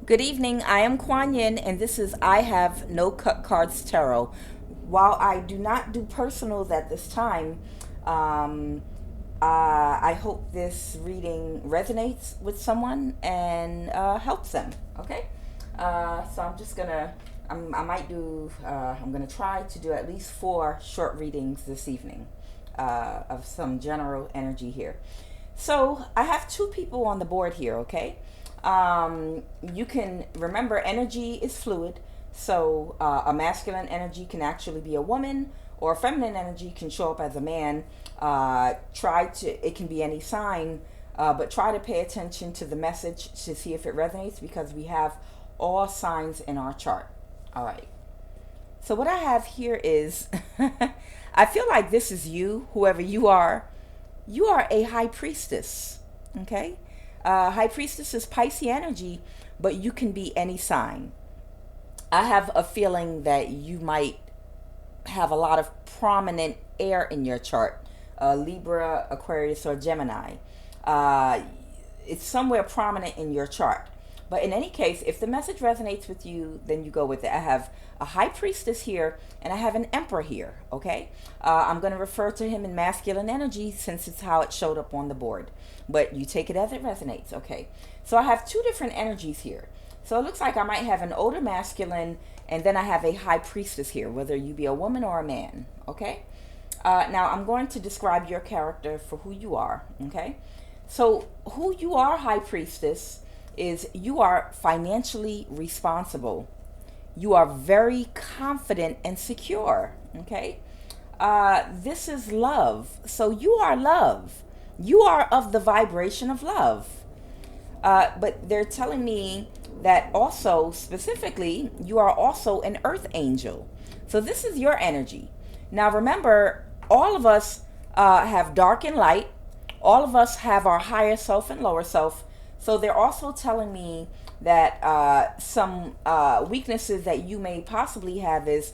Good evening. I am Kuan Yin, and this is I Have No Cut Cards Tarot. While I do not do personals at this time, um, I hope this reading resonates with someone and helps them. Okay, so I'm just gonna. I might do. I'm gonna try to do at least 4 short readings this evening of some general energy here. So I have 2 people on the board here. Okay. You can remember energy is fluid, so a masculine energy can actually be a woman, or a feminine energy can show up as a man. It can be any sign, but try to pay attention to the message to see if it resonates, because we have all signs in our chart. All right. So what I have here is, I feel like this is you, whoever you are. You are a high priestess. Okay. High priestess is Pisces energy, but you can be any sign. I have a feeling that you might have a lot of prominent air in your chart, Libra, Aquarius, or Gemini. Uh, it's somewhere prominent in your chart. But in any case, if the message resonates with you, then you go with it. I have a high priestess here, and I have an emperor here, okay? I'm going to refer to him in masculine energy since it's how it showed up on the board. But you take it as it resonates, okay? So I have 2 different energies here. So it looks like I might have an older masculine, and then I have a high priestess here, whether you be a woman or a man, okay? Now I'm going to describe your character for who you are, okay? So who you are, high priestess, is you are financially responsible. You are very confident and secure, okay? This is love. So you are love. You are of the vibration of love. But they're telling me that also, specifically, you are also an earth angel. So this is your energy. Now remember, all of us have dark and light. All of us have our higher self and lower self. So they're also telling me that some weaknesses that you may possibly have is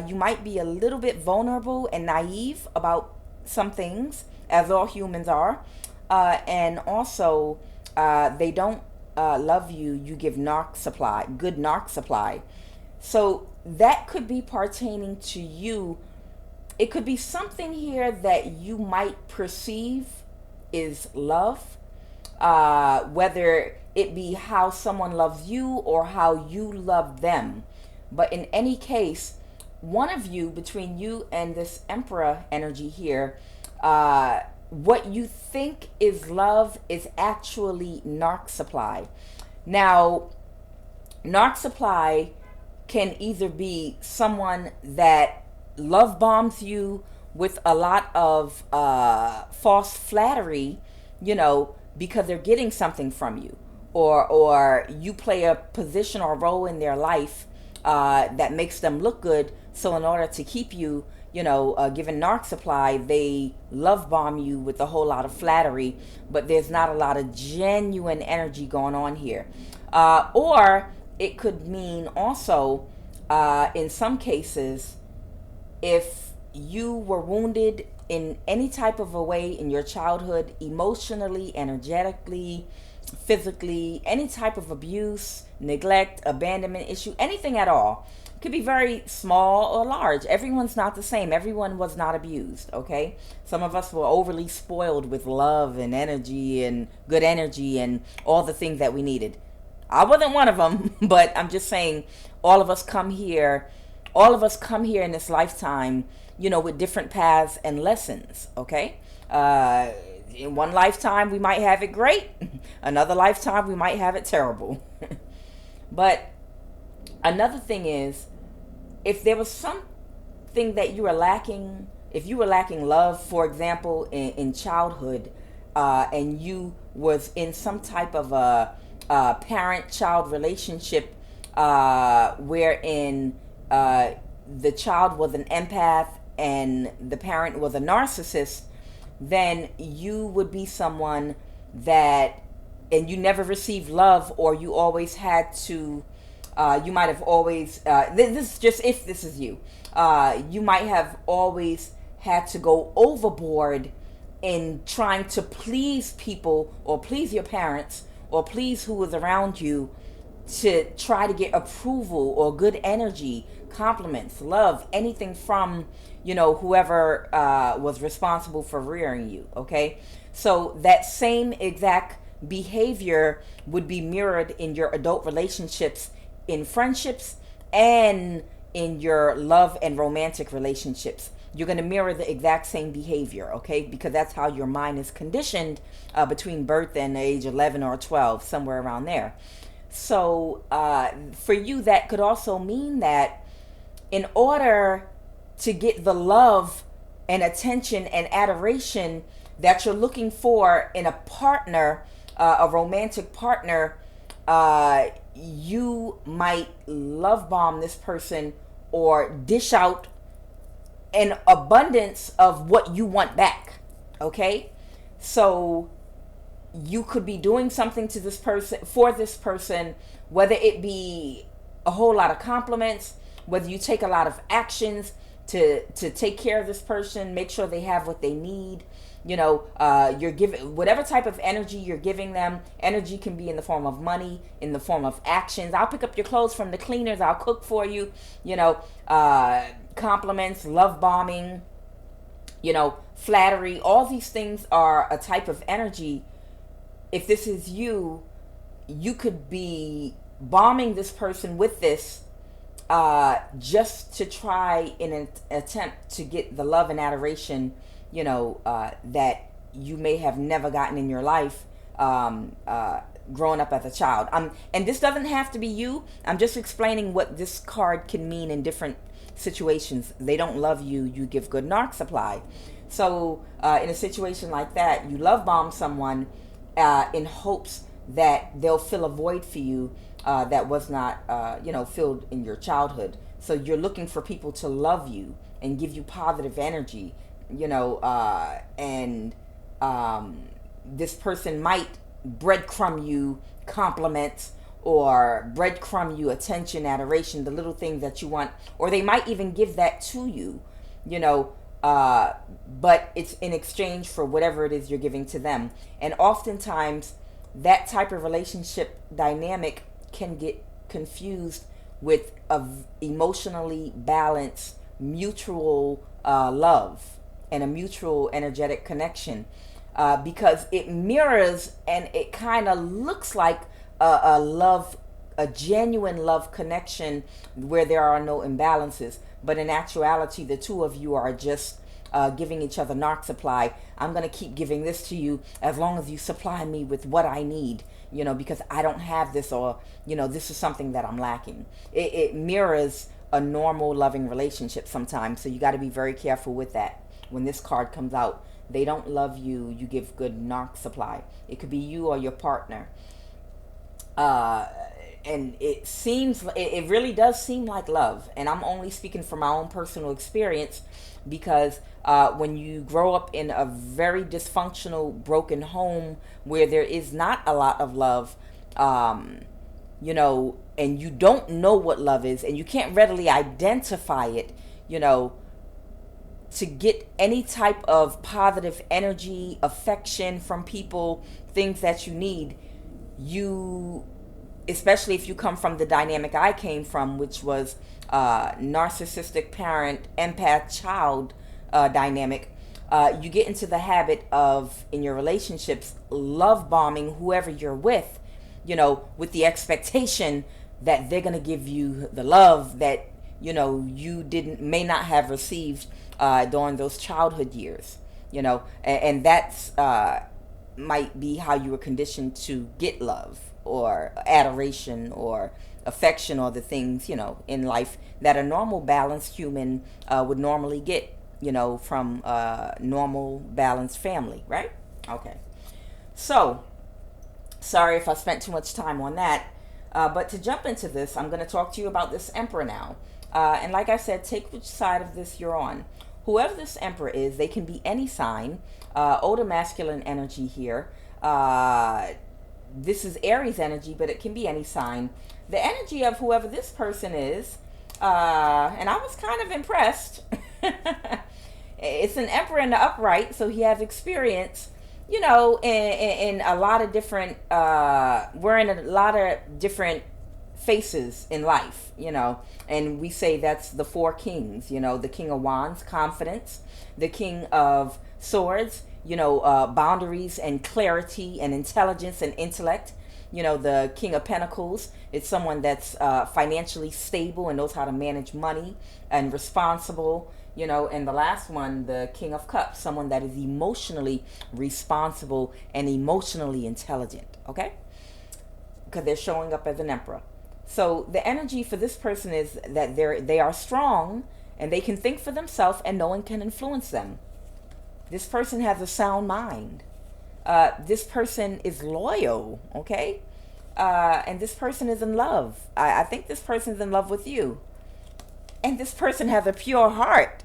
you might be a little bit vulnerable and naive about some things, as all humans are. And also, they don't love you. You give narc supply, good narc supply. So that could be pertaining to you. It could be something here that you might perceive is love, whether it be how someone loves you or how you love them. But in any case, one of you, between you and this emperor energy here, what you think is love is actually narc supply. Now, narc supply can either be someone that love bombs you with a lot of false flattery, you know, because they're getting something from you, or you play a position or role in their life that makes them look good. So in order to keep you, given narc supply, they love bomb you with a whole lot of flattery, but there's not a lot of genuine energy going on here. Or it could mean also, in some cases, if you were wounded in any type of a way in your childhood, emotionally, energetically, physically, any type of abuse, neglect, abandonment issue, anything at all. Could be very small or large. Everyone's not the same. Everyone was not abused, okay? Some of us were overly spoiled with love and energy and good energy and all the things that we needed. I wasn't one of them, but I'm just saying all of us come here in this lifetime, with different paths and lessons, okay? In one lifetime, we might have it great. Another lifetime, we might have it terrible. But another thing is, if there was something that you were lacking, if you were lacking love, for example, in childhood, and you was in some type of a parent-child relationship wherein the child was an empath and the parent was a narcissist, then you would be someone that, and you never received love, or you always had to, you might have always, this is just if this is you, you might have always had to go overboard in trying to please people or please your parents or please who was around you, to try to get approval or good energy, compliments, love, anything from, whoever was responsible for rearing you. Okay, so that same exact behavior would be mirrored in your adult relationships, in friendships, and in your love and romantic relationships. You're going to mirror the exact same behavior, okay? Because that's how your mind is conditioned between birth and age 11 or 12, somewhere around there. So for you, that could also mean that in order to get the love and attention and adoration that you're looking for in a partner, a romantic partner, you might love bomb this person or dish out an abundance of what you want back. Okay? So you could be doing something to this person, for this person, whether it be a whole lot of compliments, whether you take a lot of actions to take care of this person, make sure they have what they need. You're giving whatever type of energy you're giving them. Energy can be in the form of money, in the form of actions. I'll pick up your clothes from the cleaners. I'll cook for you. Compliments, love bombing, flattery. All these things are a type of energy. If this is you, you could be bombing this person with this just to try in an attempt to get the love and adoration, that you may have never gotten in your life growing up as a child. And this doesn't have to be you. I'm just explaining what this card can mean in different situations. They don't love you, you give good narc supply. So in a situation like that, you love bomb someone in hopes that they'll fill a void for you that was not filled in your childhood. So you're looking for people to love you and give you positive energy, and this person might breadcrumb you compliments or breadcrumb you attention, adoration, the little things that you want, or they might even give that to you, but it's in exchange for whatever it is you're giving to them. And oftentimes that type of relationship dynamic can get confused with a emotionally balanced mutual love and a mutual energetic connection, because it mirrors and it kind of looks like a love, a genuine love connection where there are no imbalances. But in actuality, the two of you are just giving each other narc supply. I'm going to keep giving this to you as long as you supply me with what I need, because I don't have this, or, this is something that I'm lacking. It mirrors a normal loving relationship sometimes. So you got to be very careful with that. When this card comes out, they don't love you, you give good narc supply. It could be you or your partner. And it really does seem like love. And I'm only speaking from my own personal experience, because when you grow up in a very dysfunctional, broken home where there is not a lot of love, and you don't know what love is, and you can't readily identify it, to get any type of positive energy, affection from people, things that you need, especially if you come from the dynamic I came from, which was narcissistic parent, empath child dynamic, you get into the habit of, in your relationships, love bombing whoever you're with, with the expectation that they're going to give you the love that, you may not have received during those childhood years, and that's might be how you were conditioned to get love or adoration or affection, or the things, in life that a normal balanced human would normally get, from a normal balanced family, right? Okay. So, sorry if I spent too much time on that, but to jump into this, I'm going to talk to you about this Emperor now. And like I said, take which side of this you're on. Whoever this Emperor is, they can be any sign, older masculine energy here. This is Aries energy, but it can be any sign. The energy of whoever this person is, and I was kind of impressed. It's an Emperor in the upright, so he has experience, in a lot of different, wearing a lot of different faces in life, and we say that's the four kings, the King of Wands, confidence, the King of Swords, boundaries and clarity and intelligence and intellect. The King of Pentacles, it's someone that's financially stable and knows how to manage money and responsible. And the last one, the King of Cups, someone that is emotionally responsible and emotionally intelligent, okay? Because they're showing up as an emperor. So the energy for this person is that they are strong and they can think for themselves and no one can influence them. This person has a sound mind. This person is loyal, okay? And this person is in love. I think this person is in love with you. And this person has a pure heart.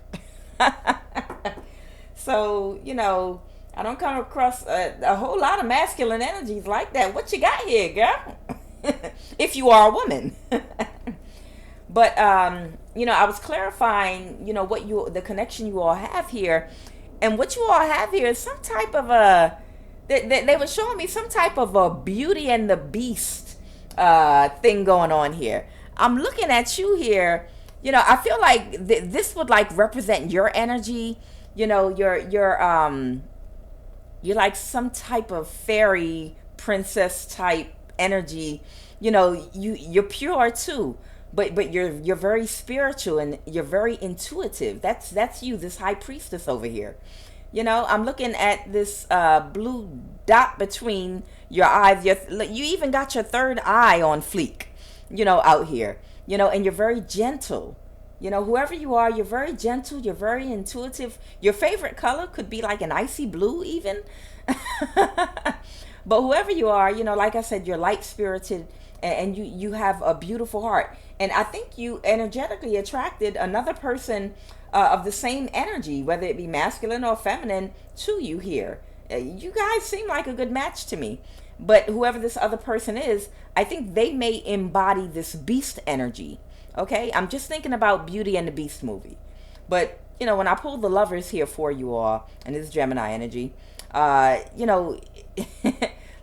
So, I don't come across a whole lot of masculine energies like that. What you got here, girl? If you are a woman. But, I was clarifying, the connection you all have here. And what you all have here is some type of they were showing me some type of a Beauty and the Beast thing going on here. I'm looking at you here. I feel like this would like represent your energy. You're like some type of fairy princess type energy. You're pure too, but you're very spiritual and you're very intuitive. That's you, this high priestess over here. I'm looking at this blue dot between your eyes. You even got your third eye on fleek, out here. And you're very gentle. Whoever you are, you're very gentle. You're very intuitive. Your favorite color could be like an icy blue even. But whoever you are, like I said, you're light-spirited and you have a beautiful heart. And I think you energetically attracted another person of the same energy, whether it be masculine or feminine, to you here. You guys seem like a good match to me. But whoever this other person is, I think they may embody this beast energy. Okay? I'm just thinking about Beauty and the Beast movie. But, when I pull the lovers here for you all, and this is Gemini energy,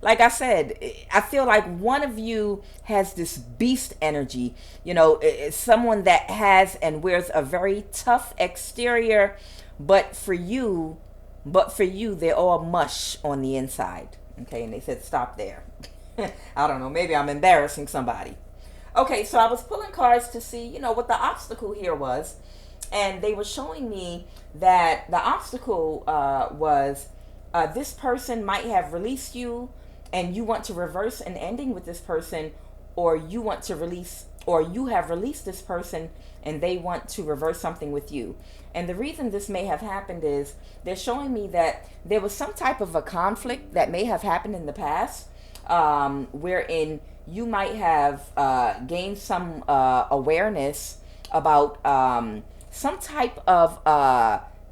like I said, I feel like one of you has this beast energy. It's someone that has and wears a very tough exterior, but for you, they're all mush on the inside. Okay, and they said stop there. I don't know, maybe I'm embarrassing somebody. Okay, so I was pulling cards to see, what the obstacle here was. And they were showing me that the obstacle was this person might have released you and you want to reverse an ending with this person, or you want to release, or you have released this person and they want to reverse something with you. And the reason this may have happened is they're showing me that there was some type of a conflict that may have happened in the past, wherein you might have gained some awareness about some type of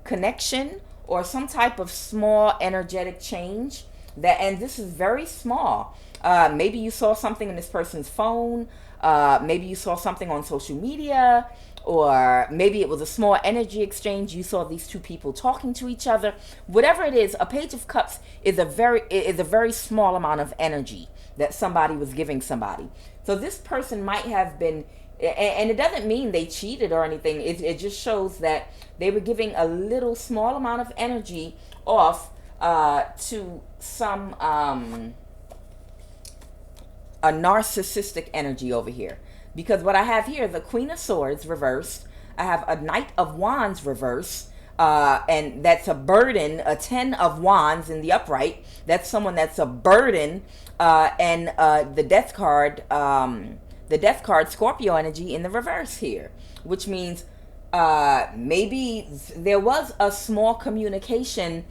connection or some type of small energetic change. And this is very small. Maybe you saw something in this person's phone. Maybe you saw something on social media, or maybe it was a small energy exchange. You saw these two people talking to each other. Whatever it is, a Page of Cups is a very small amount of energy that somebody was giving somebody. So this person might have been, and it doesn't mean they cheated or anything. It just shows that they were giving a little small amount of energy off to some a narcissistic energy over here. Because what I have here, the Queen of Swords reversed, I have a Knight of Wands reversed, and that's a burden, a 10 of Wands in the upright. That's someone that's a burden, and the Death card, Scorpio energy in the reverse here, which means maybe there was a small communication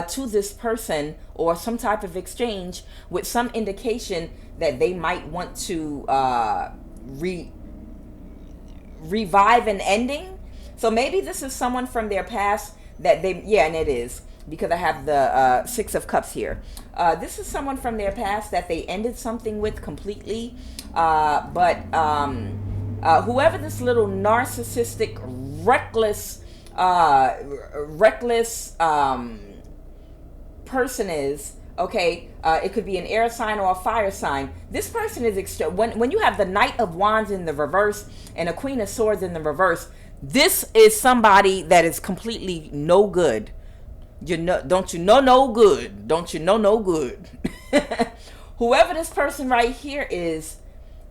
to this person or some type of exchange with some indication that they might want to revive an ending. So maybe this is someone from their past that they, yeah, and it is, because I have the Six of Cups here. This is someone from their past that they ended something with completely. But whoever this little narcissistic, reckless person is, Okay, it could be an air sign or a fire sign. This person is when you have the Knight of Wands in the reverse and a Queen of Swords in the reverse, this is somebody that is completely no good. You know, don't you know no good? Don't you know no good? Whoever this person right here is,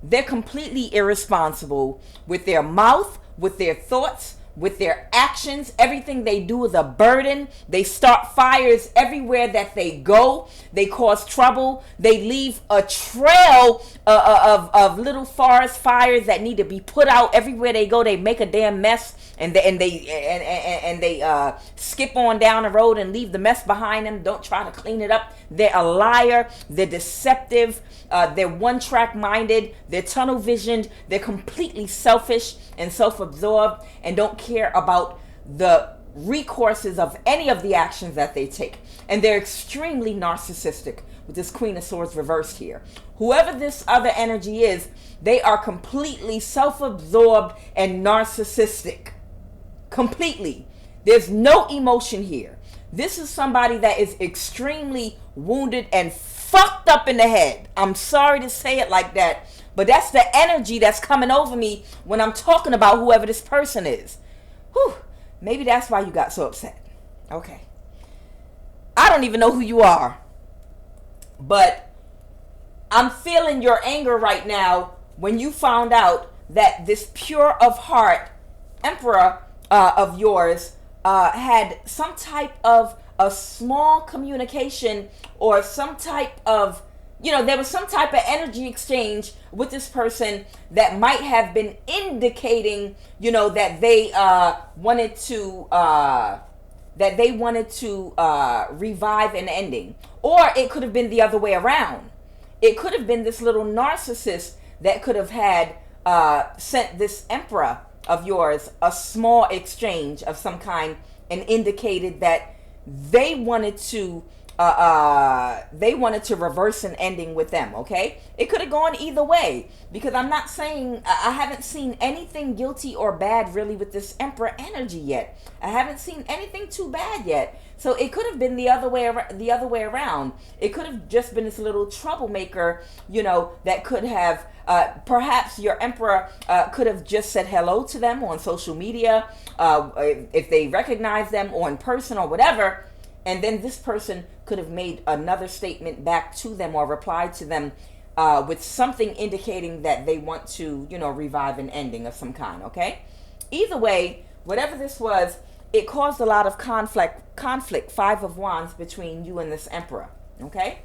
they're completely irresponsible with their mouth, with their thoughts, with their actions. Everything they do is a burden. They start fires everywhere that they go. They cause trouble. They leave a trail of little forest fires that need to be put out. Everywhere they go, they make a damn mess, and they skip on down the road and leave the mess behind them. Don't try to clean it up. They're a liar. They're deceptive. They're one-track minded. They're tunnel visioned. They're completely selfish and self-absorbed and don't care about the recourses of any of the actions that they take. And they're extremely narcissistic with this Queen of Swords reversed here. Whoever this other energy is, they are completely self-absorbed and narcissistic. Completely. There's no emotion here. This is somebody that is extremely wounded and fucked up in the head. I'm sorry to say it like that, but that's the energy that's coming over me when I'm talking about whoever this person is. Whew. Maybe that's why you got so upset. Okay. I don't even know who you are, but I'm feeling your anger right now when you found out that this pure of heart emperor of yours had some type of a small communication or some type of, there was some type of energy exchange with this person that might have been indicating, that they wanted to revive an ending. Or it could have been the other way around. It could have been this little narcissist that could have had sent this emperor of yours a small exchange of some kind and indicated that they wanted to reverse an ending with them. Okay, it could have gone either way, because I'm not saying, I haven't seen anything guilty or bad really with this emperor energy yet. I haven't seen anything too bad yet. So it could have been the other way around. It could have just been this little troublemaker, that could have perhaps your emperor could have just said hello to them on social media, if they recognize them, or in person or whatever. And then this person could have made another statement back to them or replied to them with something indicating that they want to, revive an ending of some kind, okay? Either way, whatever this was, it caused a lot of conflict, Five of Wands, between you and this emperor, okay?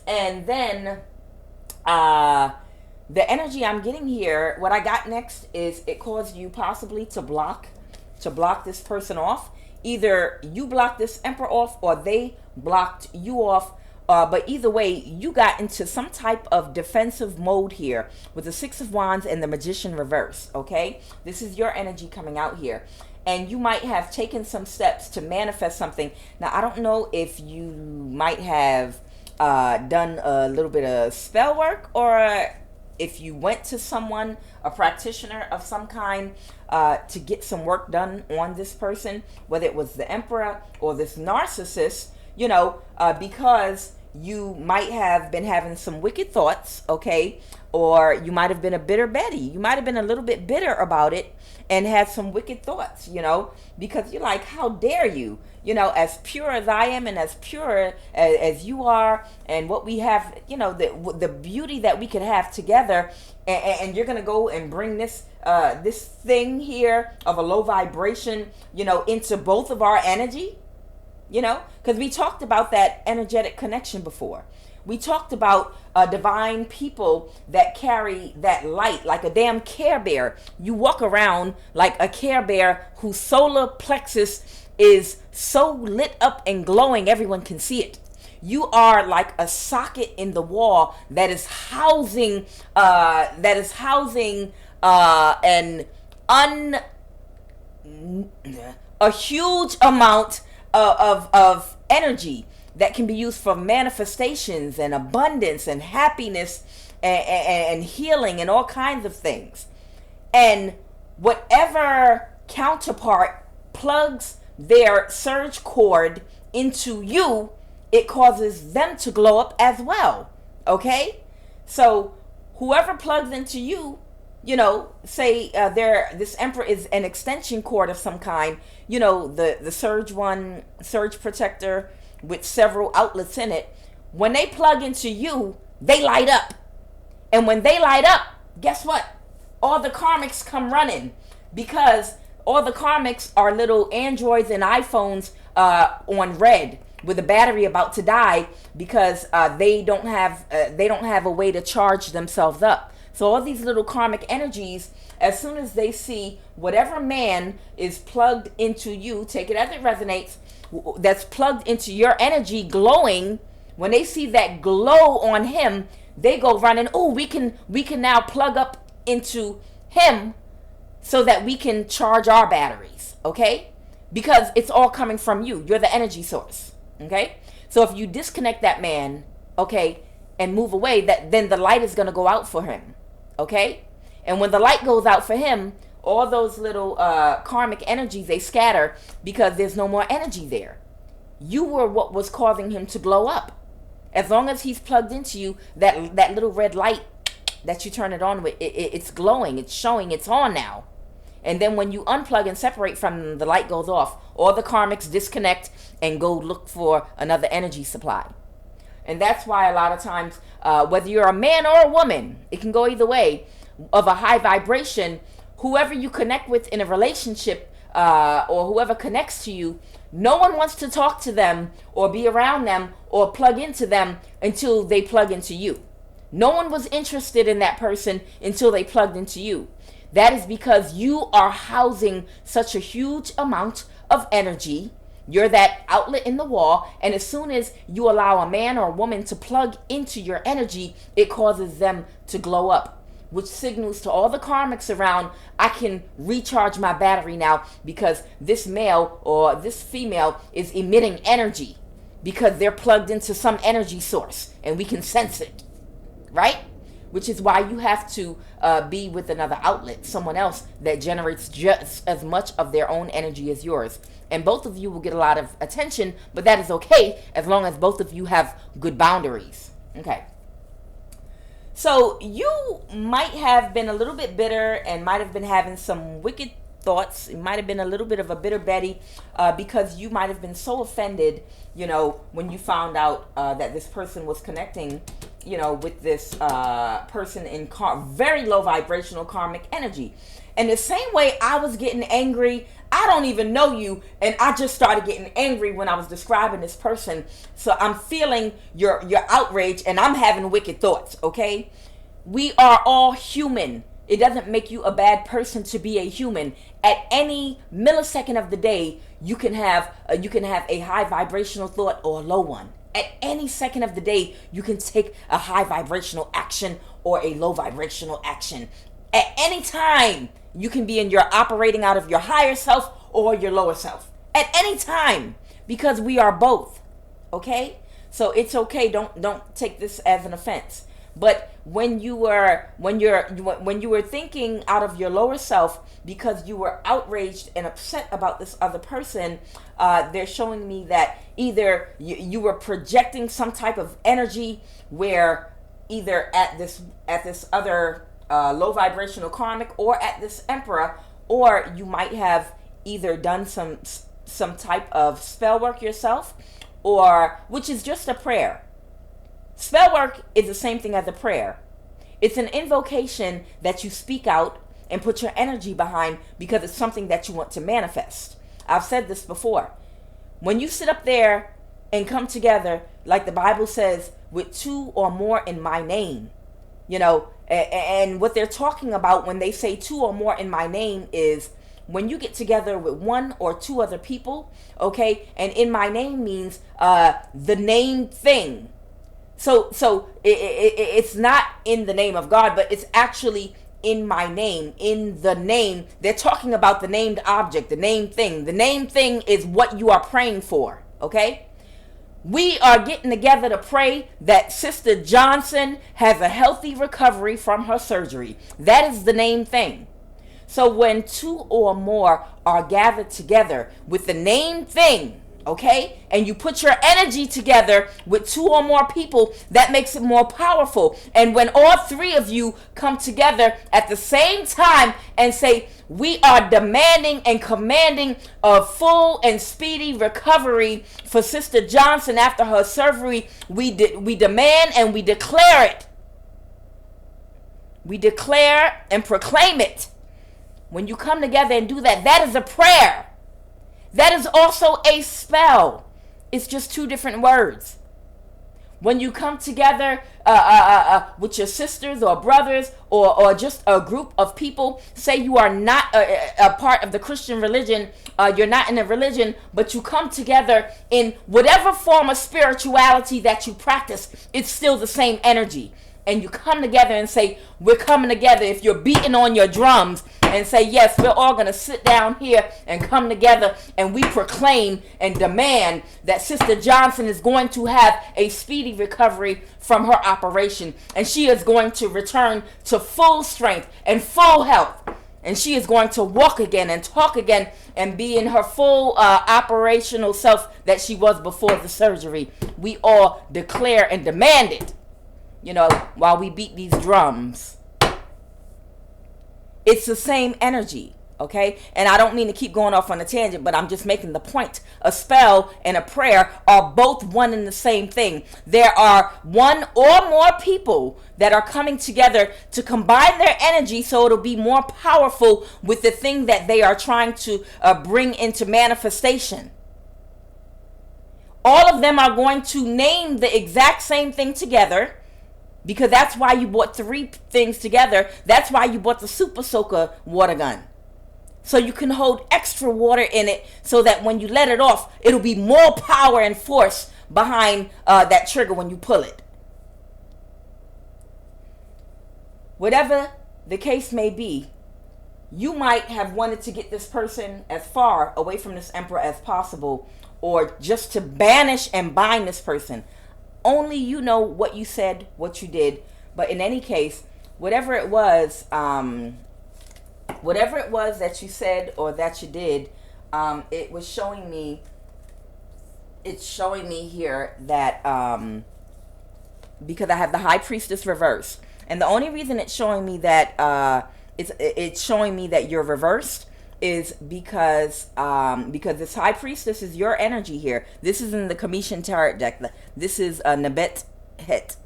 And then the energy I'm getting here, what I got next is it caused you possibly to block this person off. Either you blocked this emperor off or they blocked you off. But either way, you got into some type of defensive mode here with the Six of Wands and the Magician reverse, okay? This is your energy coming out here. And you might have taken some steps to manifest something. Now, I don't know if you might have done a little bit of spell work, or if you went to someone, a practitioner of some kind, to get some work done on this person, whether it was the emperor or this narcissist, because you might have been having some wicked thoughts, okay? Or you might have been a bitter Betty. You might have been a little bit bitter about it and had some wicked thoughts, because you're like, how dare you? As pure as I am and as pure as you are, and what we have, the beauty that we could have together, and you're gonna go and bring this this thing here of a low vibration, into both of our energy, because we talked about that energetic connection before. We talked about divine people that carry that light like a damn Care Bear. You walk around like a Care Bear whose solar plexus is so lit up and glowing everyone can see it. You are like a socket in the wall that is housing a huge amount of energy that can be used for manifestations and abundance and happiness and healing and all kinds of things. And whatever counterpart plugs their surge cord into you it causes them to glow up as well. Okay? So whoever plugs into you, say this emperor is an extension cord of some kind, the surge protector with several outlets in it. When they plug into you, they light up. And when they light up, guess what? All the karmics come running, because all the karmics are little androids and iPhones on red with a battery about to die, because they don't have a way to charge themselves up. So all these little karmic energies, as soon as they see whatever man is plugged into you, take it as it resonates, that's plugged into your energy glowing, when they see that glow on him, they go running, oh, we can now plug up into him so that we can charge our batteries, okay? Because it's all coming from you. You're the energy source, okay? So if you disconnect that man, okay, and move away, then the light is going to go out for him, okay? And when the light goes out for him, all those little karmic energies, they scatter, because there's no more energy there. You were what was causing him to glow up. As long as he's plugged into you, that little red light that you turn it on with, it's glowing, it's showing, it's on now. And then when you unplug and separate from them, the light goes off. All the karmics disconnect and go look for another energy supply. And that's why a lot of times, whether you're a man or a woman, it can go either way, of a high vibration, whoever you connect with in a relationship, or whoever connects to you, no one wants to talk to them or be around them or plug into them until they plug into you. No one was interested in that person until they plugged into you. That is because you are housing such a huge amount of energy. You're that outlet in the wall, and as soon as you allow a man or a woman to plug into your energy, it causes them to glow up, which signals to all the karmics around, I can recharge my battery now, because this male or this female is emitting energy, because they're plugged into some energy source and we can sense it, right? Which is why you have to be with another outlet, someone else that generates just as much of their own energy as yours. And both of you will get a lot of attention, but that is okay as long as both of you have good boundaries. Okay. So you might have been a little bit bitter and might have been having some wicked thoughts. It might have been a little bit of a bitter Betty, because you might have been so offended, when you found out that this person was connecting, with this person in very low vibrational karmic energy. And the same way I was getting angry, I don't even know you, and I just started getting angry when I was describing this person. So I'm feeling your outrage, and I'm having wicked thoughts, okay? We are all human. It doesn't make you a bad person to be a human. At any millisecond of the day, you can have a high vibrational thought or a low one. At any second of the day, you can take a high vibrational action or a low vibrational action. At any time, you can be operating out of your higher self or your lower self. At any time, because we are both. Okay? So it's okay. Don't take this as an offense. But when you were thinking out of your lower self because you were outraged and upset about this other person, they're showing me that either you were projecting some type of energy where either at this other low vibrational karmic or at this emperor, or you might have either done some type of spell work yourself, or which is just a prayer. Spell work is the same thing as a prayer. It's an invocation that you speak out and put your energy behind because it's something that you want to manifest. I've said this before. When you sit up there and come together, like the Bible says, with two or more in my name, and what they're talking about when they say two or more in my name is when you get together with one or two other people, okay? And in my name means the name thing. So it's not in the name of God, but it's actually in my name, in the name. They're talking about the named object, the named thing. The named thing is what you are praying for, okay? We are getting together to pray that Sister Johnson has a healthy recovery from her surgery. That is the named thing. So when two or more are gathered together with the named thing, Okay? And you put your energy together with 2 or more people, that makes it more powerful. And when all 3 of you come together at the same time and say, we are demanding and commanding a full and speedy recovery for Sister Johnson after her surgery, we demand and we declare it. We declare and proclaim it. When you come together and do that, that is a prayer. That is also a spell. It's just 2 different words. When you come together with your sisters or brothers or just a group of people, say you are not a part of the Christian religion, you're not in a religion, but you come together in whatever form of spirituality that you practice, it's still the same energy. And you come together and say, we're coming together. If you're beating on your drums and say, yes, we're all going to sit down here and come together, and we proclaim and demand that Sister Johnson is going to have a speedy recovery from her operation, and she is going to return to full strength and full health, and she is going to walk again and talk again and be in her full operational self that she was before the surgery. We all declare and demand it. You know, while we beat these drums. It's the same energy, okay? And I don't mean to keep going off on a tangent, but I'm just making the point. A spell and a prayer are both one and the same thing. There are 1 or more people that are coming together to combine their energy so it'll be more powerful with the thing that they are trying to bring into manifestation. All of them are going to name the exact same thing together, because that's why you bought 3 things together. That's why you bought the Super Soaker water gun. So you can hold extra water in it so that when you let it off, it'll be more power and force behind that trigger when you pull it. Whatever the case may be, you might have wanted to get this person as far away from this emperor as possible, or just to banish and bind this person. Only you know what you said, what you did. But in any case, whatever it was that you said or that you did, it was showing me. It's showing me here that because I have the High Priestess reversed, and the only reason it's showing me that it's showing me that you're reversed is because this High Priestess is your energy here. This is in the Commission Tarot deck. This is Nebet Het.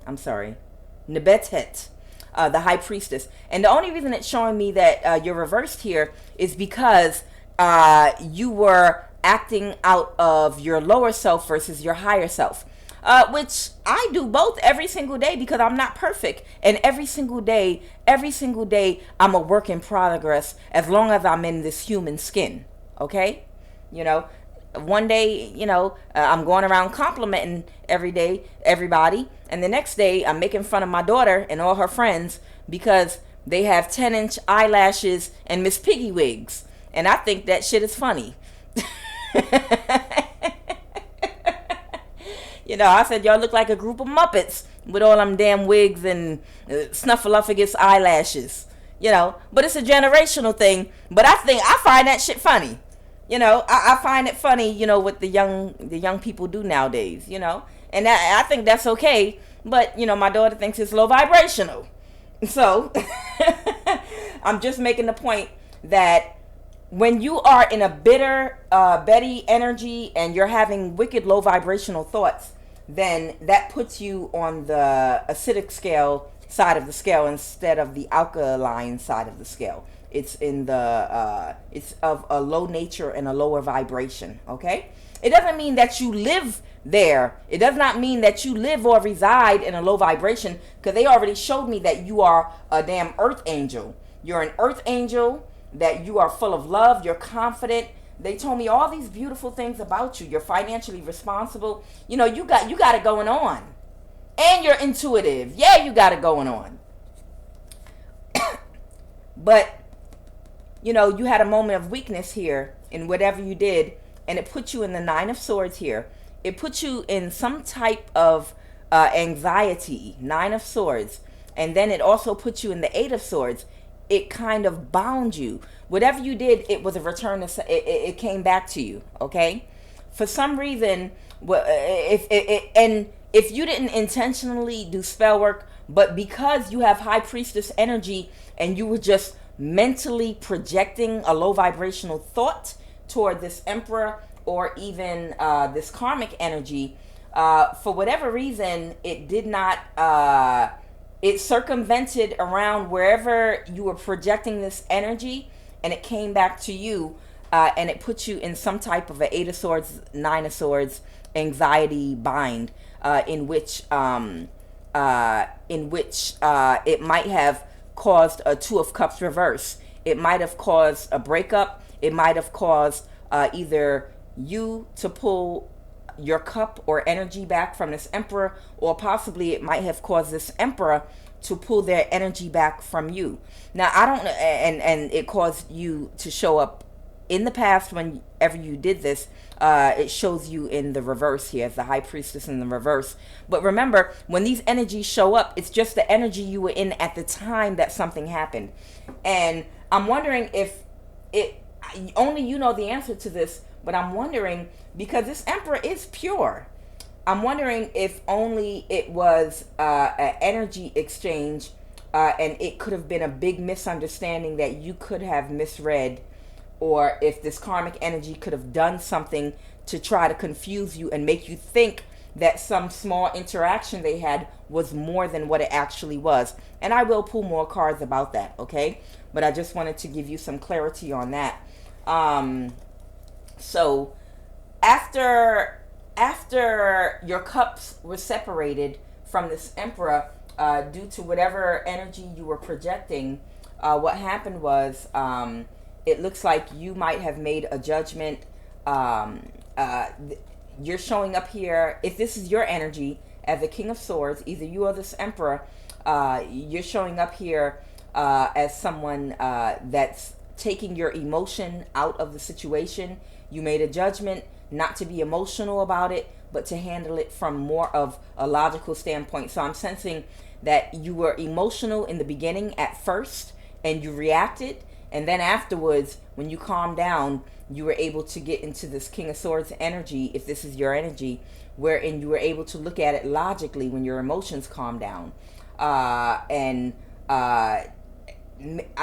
I'm sorry. Nebet Het. The High Priestess. And the only reason it's showing me that you're reversed here is because you were acting out of your lower self versus your higher self. Which I do both every single day because I'm not perfect. And every single day, I'm a work in progress as long as I'm in this human skin. Okay? You know, one day, you know, I'm going around complimenting everybody. And the next day, I'm making fun of my daughter and all her friends because they have 10-inch eyelashes and Miss Piggy wigs. And I think that shit is funny. You know, I said, y'all look like a group of Muppets with all them damn wigs and snuffleupagus eyelashes. You know, but it's a generational thing. But I find that shit funny. You know, I find it funny, you know, what the young people do nowadays, you know. And I think that's okay. But, you know, my daughter thinks it's low vibrational. So, I'm just making the point that when you are in a bitter, Betty energy and you're having wicked low vibrational thoughts, then that puts you on the acidic scale side of the scale instead of the alkaline side of the scale. It's in the it's of a low nature and a lower vibration. Okay, it doesn't mean that you live there. It does not mean that you live or reside in a low vibration, because they already showed me that you are a damn earth angel. You're an earth angel, that you are full of love, you're confident. They told me all these beautiful things about you. You're financially responsible. You know, you got it going on. And you're intuitive. Yeah, you got it going on. But, you know, you had a moment of weakness here in whatever you did, and it put you in the 9 of Swords here. It put you in some type of anxiety, 9 of Swords. And then it also put you in the 8 of Swords. It kind of bound you. Whatever you did, it was a return. It came back to you, okay? for some reason, if you didn't intentionally do spell work, but because you have high priestess energy and you were just mentally projecting a low vibrational thought toward this emperor or even this karmic energy, for whatever reason, it did not, it circumvented around wherever you were projecting this energy, and it came back to you, and it put you in some type of a 8 of Swords, 9 of Swords anxiety bind, in which it might have caused a 2 of Cups reverse. It might have caused a breakup. It might have caused either you to pull your cup or energy back from this emperor, or possibly it might have caused this emperor to pull their energy back from you. Now, I don't know, and it caused you to show up in the past. Whenever you did this, it shows you in the reverse here, as the High Priestess in the reverse. But remember, when these energies show up, it's just the energy you were in at the time that something happened. And I'm wondering if only you know the answer to this, but I'm wondering, because this emperor is pure, I'm wondering if only it was an energy exchange, and it could have been a big misunderstanding that you could have misread, or if this karmic energy could have done something to try to confuse you and make you think that some small interaction they had was more than what it actually was. And I will pull more cards about that, okay? But I just wanted to give you some clarity on that. So after your cups were separated from this emperor, due to whatever energy you were projecting, what happened was, it looks like you might have made a judgment. You're showing up here, if this is your energy, as the King of Swords, either you or this emperor, you're showing up here as someone that's taking your emotion out of the situation. You made a judgment not to be emotional about it, but to handle it from more of a logical standpoint. So I'm sensing that you were emotional in the beginning at first, and you reacted, and then afterwards, when you calmed down, you were able to get into this King of Swords energy, if this is your energy, wherein you were able to look at it logically when your emotions calm down. I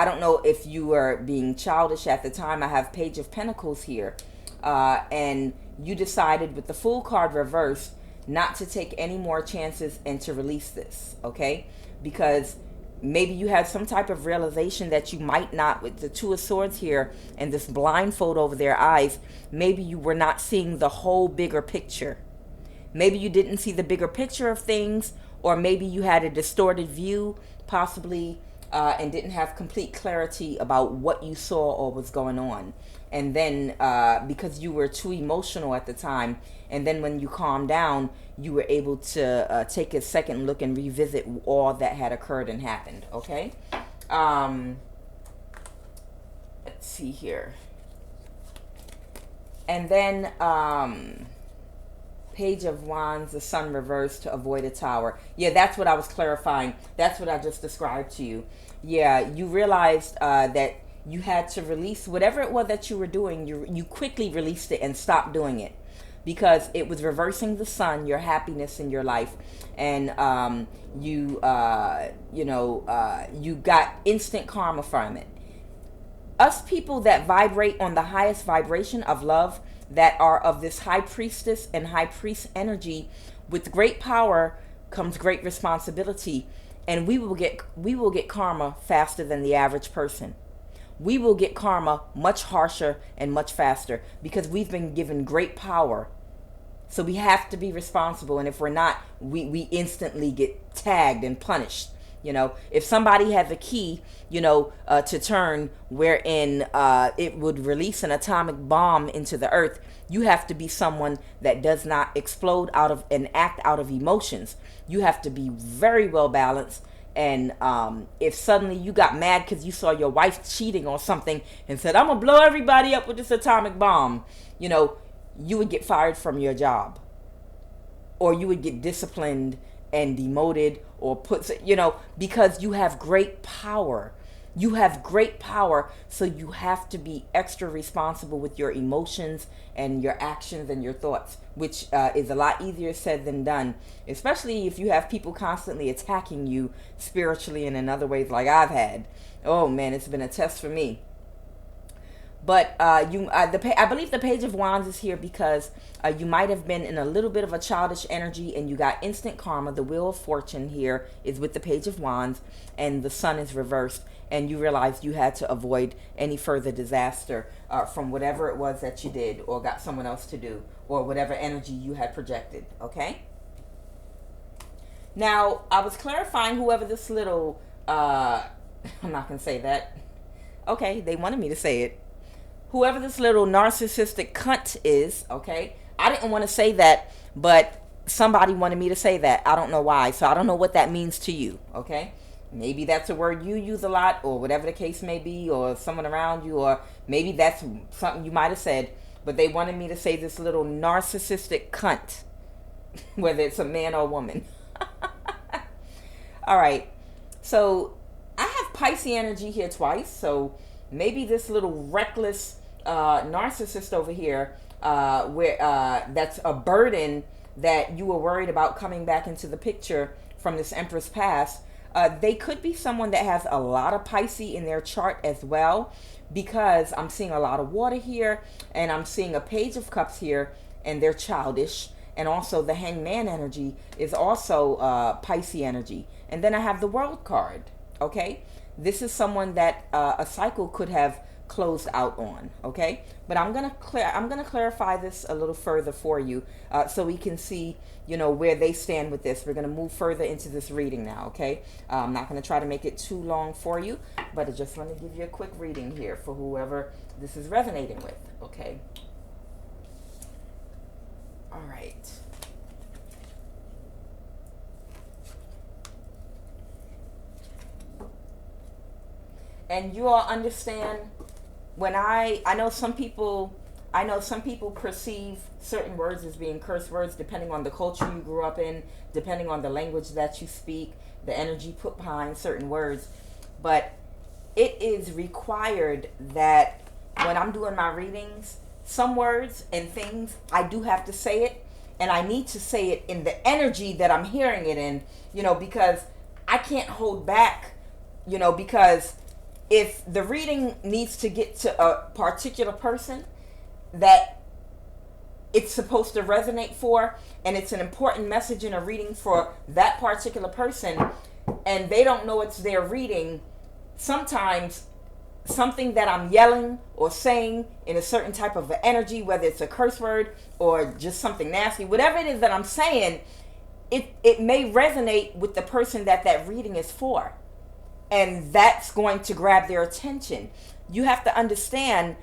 don't know if you were being childish at the time. I have Page of Pentacles here. And you decided with the Fool card reversed not to take any more chances and to release this, okay? Because maybe you had some type of realization that you might not, with the Two of Swords here and this blindfold over their eyes, maybe you were not seeing the whole bigger picture. Maybe you didn't see the bigger picture of things, or maybe you had a distorted view, possibly, and didn't have complete clarity about what you saw or was going on. And then because you were too emotional at the time, and then when you calmed down, you were able to take a second look and revisit all that had occurred and happened, okay? Let's see here. And then Page of Wands, the Sun reversed to avoid a tower. Yeah, that's what I was clarifying. That's what I just described to you. Yeah, you realized that you had to release whatever it was that you were doing. You quickly released it and stopped doing it, because it was reversing the sun, your happiness in your life, and you got instant karma from it. Us people that vibrate on the highest vibration of love, that are of this High Priestess and High Priest energy, with great power comes great responsibility, and we will get karma faster than the average person. We will get karma much harsher and much faster, because we've been given great power. So we have to be responsible, and if we're not, we instantly get tagged and punished. You know, if somebody has a key, to turn wherein it would release an atomic bomb into the earth, you have to be someone that does not explode out of and act out of emotions. You have to be very well balanced. And if suddenly you got mad because you saw your wife cheating or something and said, I'm going to blow everybody up with this atomic bomb, you would get fired from your job. Or you would get disciplined and demoted or put, because you have great power. You have great power, so you have to be extra responsible with your emotions and your actions and your thoughts, which is a lot easier said than done, especially if you have people constantly attacking you spiritually and in other ways like I've had. Oh man, it's been a test for me. But I believe the Page of Wands is here because you might have been in a little bit of a childish energy and you got instant karma. The Wheel of Fortune here is with the Page of Wands and the Sun is reversed, and you realized you had to avoid any further disaster from whatever it was that you did or got someone else to do, or whatever energy you had projected, okay? Now, I was clarifying whoever this little, I'm not going to say that. Okay, they wanted me to say it. Whoever this little narcissistic cunt is, okay? I didn't want to say that, but somebody wanted me to say that. I don't know why, so I don't know what that means to you, okay? Maybe that's a word you use a lot, or whatever the case may be, or someone around you, or maybe that's something you might have said, but they wanted me to say this little narcissistic cunt, whether it's a man or a woman. All right, so I have Pisces energy here twice, so maybe this little reckless narcissist over here, that's a burden that you were worried about coming back into the picture from this Empress past. They could be someone that has a lot of Pisces in their chart as well, because I'm seeing a lot of water here, and I'm seeing a Page of Cups here, and they're childish. And also the Hangman energy is also Pisces energy. And then I have the World card, okay? This is someone that a cycle could have closed out on, okay? But I'm gonna clarify this a little further for you, so we can see, you know, where they stand with this. We're gonna move further into this reading now, okay? I'm not gonna try to make it too long for you, but I just want to give you a quick reading here for whoever this is resonating with, okay? All right. And you all understand, when I know some people perceive certain words as being curse words depending on the culture you grew up in, depending on the language that you speak, the energy put behind certain words. But it is required that when I'm doing my readings, some words and things, I do have to say it, and I need to say it in the energy that I'm hearing it in, you know, because I can't hold back, you know, because if the reading needs to get to a particular person that it's supposed to resonate for, and it's an important message in a reading for that particular person, and they don't know it's their reading, sometimes something that I'm yelling or saying in a certain type of energy, whether it's a curse word or just something nasty, whatever it is that I'm saying, it may resonate with the person that reading is for. And that's going to grab their attention. You have to understand,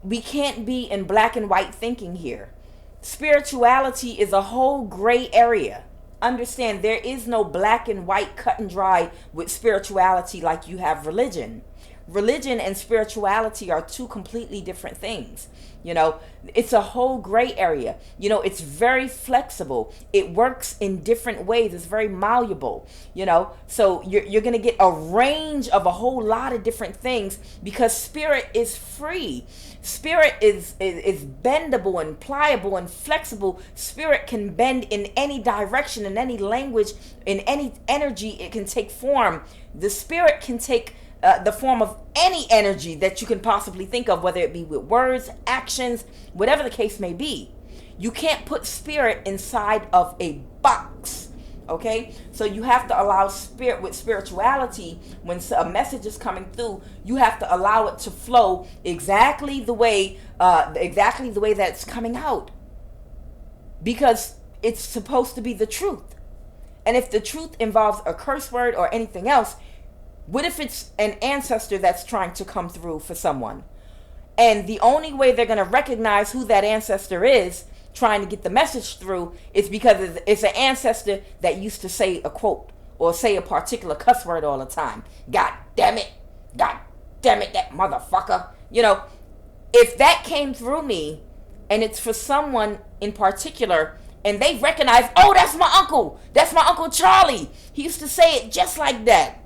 we can't be in black and white thinking here. Spirituality is a whole gray area. Understand, there is no black and white, cut and dry with spirituality like you have religion. Religion and spirituality are two completely different things. You know, it's a whole gray area. You know, it's very flexible. It works in different ways. It's very malleable, you know. So you're going to get a range of a whole lot of different things, because spirit is free. Spirit is bendable and pliable and flexible. Spirit can bend in any direction, in any language, in any energy. It can take form. The spirit can take the form of any energy that you can possibly think of, whether it be with words, actions, whatever the case may be. You can't put spirit inside of a box, okay? So you have to allow spirit, with spirituality, when a message is coming through, you have to allow it to flow exactly the way that it's coming out, because it's supposed to be the truth. And if the truth involves a curse word or anything else, what if it's an ancestor that's trying to come through for someone? And the only way they're going to recognize who that ancestor is trying to get the message through is because it's an ancestor that used to say a quote or say a particular cuss word all the time. God damn it, that motherfucker. You know, if that came through me and it's for someone in particular, and they recognize, oh, that's my uncle Charlie. He used to say it just like that.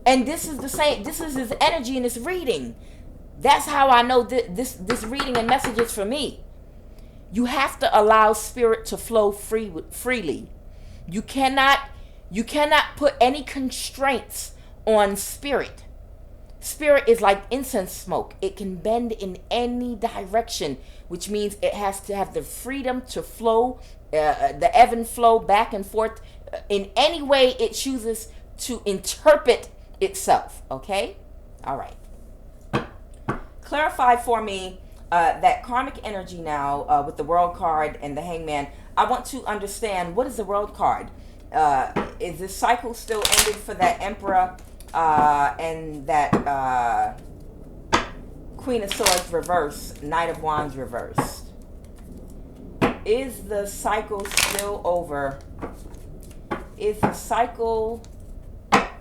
And this is the same, this is his energy in this reading. That's how I know this reading and message is for me. You have to allow spirit to flow freely. You cannot put any constraints on spirit. Spirit is like incense smoke. It can bend in any direction, which means it has to have the freedom to flow, the ebb and flow back and forth in any way it chooses to interpret itself. Okay? All right. Clarify for me that karmic energy now with the world card and the hangman. I want to understand, what is the world card? Is this cycle still ended for that emperor and that Queen of Swords reversed, Knight of Wands reversed? Is the cycle still over? Is the cycle,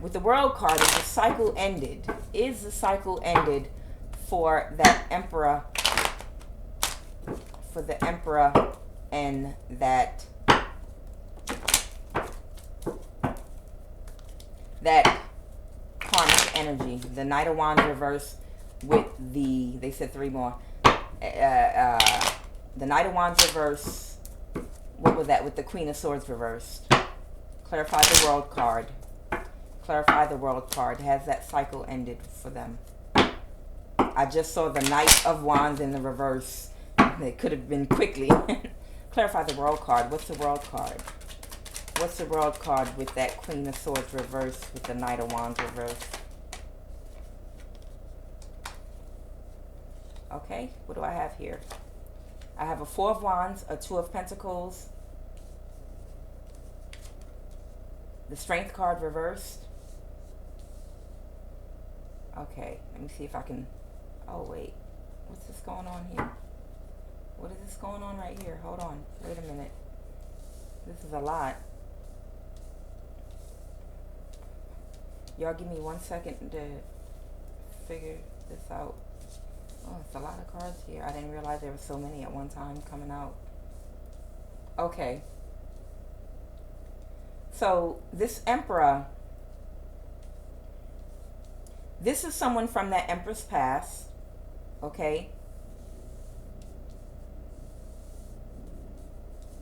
with the world card, is the cycle ended? Is the cycle ended for that emperor, for the emperor and that karmic energy? The Knight of Wands reverse with the, they said three more, the Knight of Wands reverse, what was that, with the Queen of Swords reversed? Clarify the world card. Clarify the world card. Has that cycle ended for them? I just saw the Knight of Wands in the reverse. It could have been quickly. Clarify the world card. What's the world card? What's the world card with that Queen of Swords reverse with the Knight of Wands reverse? Okay, what do I have here? I have a Four of Wands, a Two of Pentacles, the Strength card reversed. Okay, let me see if I can, oh wait, what's this going on here? What is this going on right here? Hold on, wait a minute. This is a lot. Y'all give me 1 second to figure this out. Oh, it's a lot of cards here. I didn't realize there were so many at one time coming out. Okay. So this Emperor, this is someone from that Empress past, okay?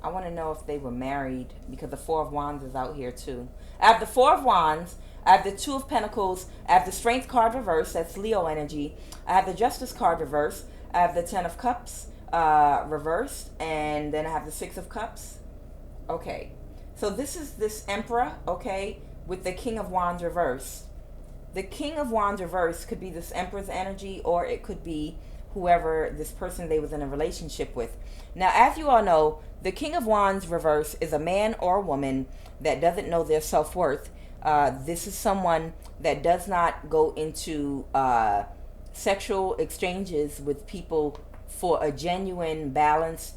I want to know if they were married, because the Four of Wands is out here too. I have the Four of Wands, I have the Two of Pentacles, I have the Strength card reversed, that's Leo energy. I have the Justice card reversed, I have the Ten of Cups reversed, and then I have the Six of Cups. Okay, so this is this Emperor, okay, with the King of Wands reversed. The King of Wands reversed could be this Emperor's energy, or it could be whoever this person they was in a relationship with. Now, as you all know, the King of Wands reverse is a man or a woman that doesn't know their self-worth. This is someone that does not go into sexual exchanges with people for a genuine, balanced,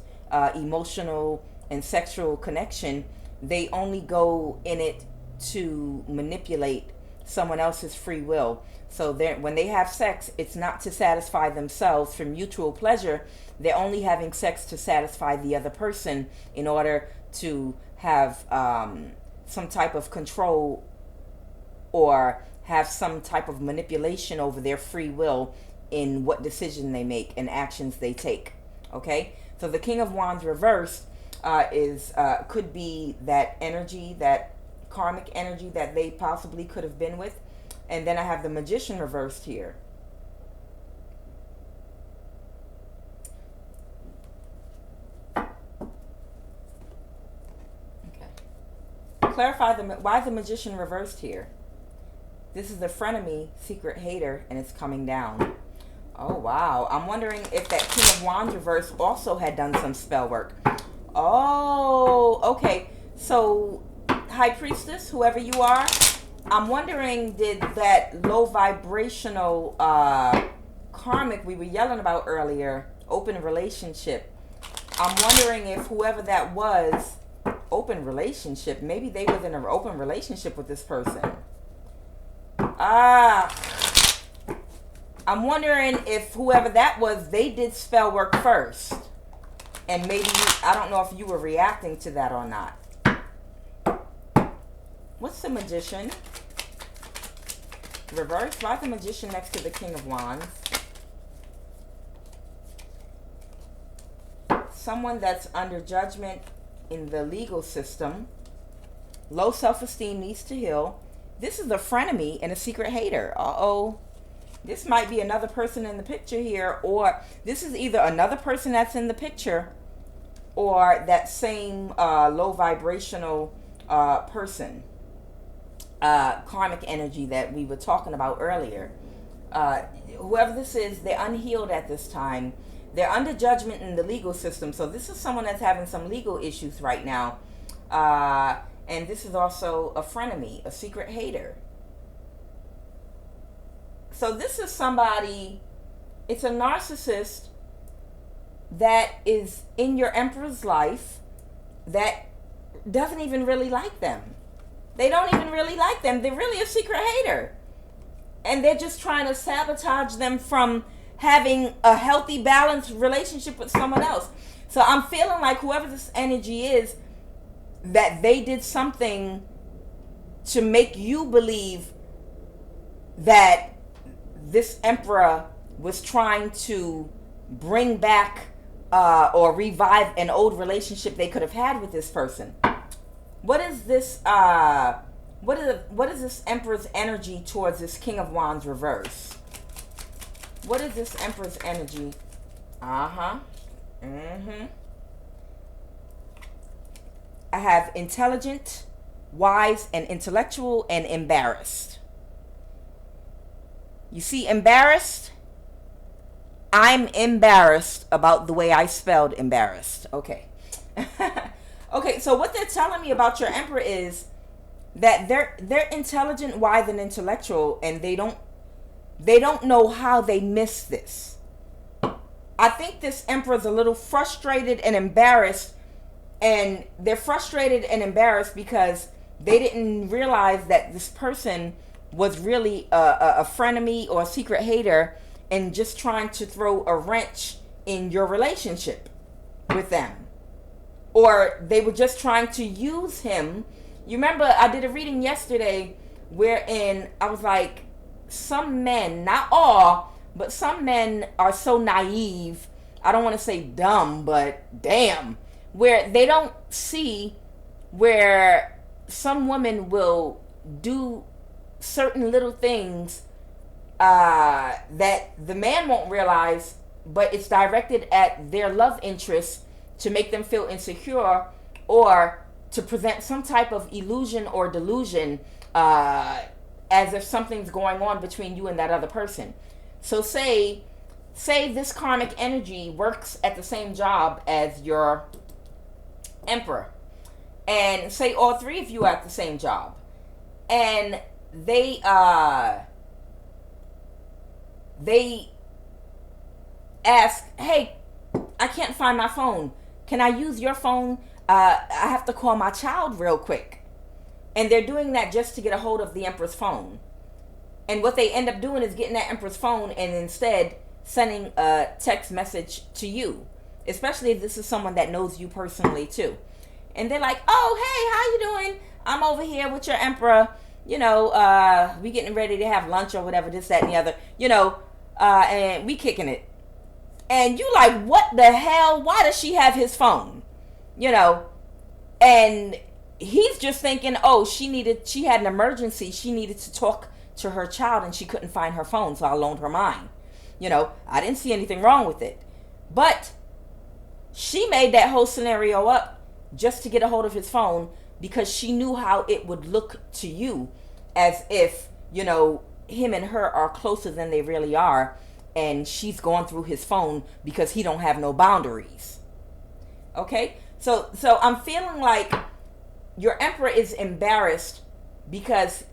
emotional and sexual connection. They only go in it to manipulate someone else's free will. So when they have sex, it's not to satisfy themselves for mutual pleasure. They're only having sex to satisfy the other person in order to have some type of control or have some type of manipulation over their free will in what decision they make and actions they take. Okay, so the King of Wands reversed could be that energy, that karmic energy that they possibly could have been with. And then I have the Magician reversed here. Okay. Clarify why is the Magician reversed here? This is the frenemy, secret hater, and it's coming down. Oh, wow. I'm wondering if that King of Wands reverse also had done some spell work. Oh, okay. So, High Priestess, whoever you are, I'm wondering, did that low vibrational karmic we were yelling about earlier, open relationship, I'm wondering if whoever that was, open relationship, maybe they was in an open relationship with this person. I'm wondering if whoever that was, they did spell work first. And maybe, I don't know if you were reacting to that or not. What's the Magician? Reverse. Why is the Magician next to the King of Wands? Someone that's under judgment in the legal system. Low self-esteem, needs to heal. This is a frenemy and a secret hater. Uh-oh. This might be another person in the picture here, or this is either another person that's in the picture or that same low vibrational person. Karmic energy that we were talking about earlier. Whoever this is, they're unhealed at this time. They're under judgment in the legal system. So this is someone that's having some legal issues right now. And this is also a frenemy, a secret hater. So this is somebody, it's a narcissist that is in your Emperor's life that doesn't even really like them. They don't even really like them. They're really a secret hater. And they're just trying to sabotage them from having a healthy, balanced relationship with someone else. So I'm feeling like whoever this energy is, that they did something to make you believe that this Emperor was trying to bring back or revive an old relationship they could have had with this person. What is this? What is this Emperor's energy towards this King of Wands reverse? What is this Emperor's energy? I have intelligent, wise, and intellectual, and embarrassed. You see, embarrassed? I'm embarrassed about the way I spelled embarrassed. Okay. Okay, so what they're telling me about your Emperor is that they're intelligent, wise, and intellectual, and they don't know how they missed this. I think this Emperor's a little frustrated and embarrassed, and they're frustrated and embarrassed because they didn't realize that this person was really a frenemy or a secret hater and just trying to throw a wrench in your relationship with them. Or they were just trying to use him. You remember I did a reading yesterday wherein I was like, some men, not all, but some men are so naive. I don't want to say dumb, but damn. Where they don't see where some women will do certain little things that the man won't realize, but it's directed at their love interest to make them feel insecure or to present some type of illusion or delusion as if something's going on between you and that other person. So say this karmic energy works at the same job as your Emperor, and say all three of you are at the same job, and they ask, hey, I can't find my phone. Can I use your phone? I have to call my child real quick. And they're doing that just to get a hold of the Emperor's phone. And what they end up doing is getting that Emperor's phone and instead sending a text message to you. Especially if this is someone that knows you personally too. And they're like, oh, hey, how you doing? I'm over here with your Emperor. You know, we getting ready to have lunch or whatever, this, that, and the other. You know, and we kicking it. And you like, what the hell? Why does she have his phone? You know, and he's just thinking, oh, she had an emergency. She needed to talk to her child and she couldn't find her phone, so I loaned her mine. You know, I didn't see anything wrong with it. But she made that whole scenario up just to get a hold of his phone because she knew how it would look to you as if, you know, him and her are closer than they really are. And she's going through his phone because he don't have no boundaries. Okay? So I'm feeling like your Emperor is embarrassed because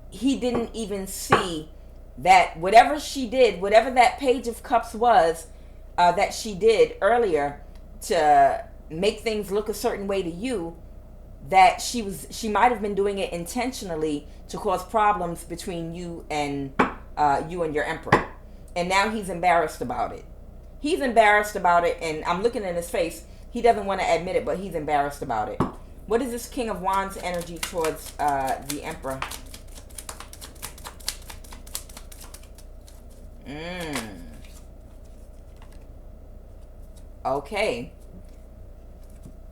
he didn't even see that whatever she did, whatever that Page of Cups was that she did earlier to make things look a certain way to you, that she might have been doing it intentionally to cause problems between you and your Emperor. And now he's embarrassed about it. He's embarrassed about it, and I'm looking in his face. He doesn't want to admit it, but he's embarrassed about it. What is this King of Wands energy towards the Emperor? Okay.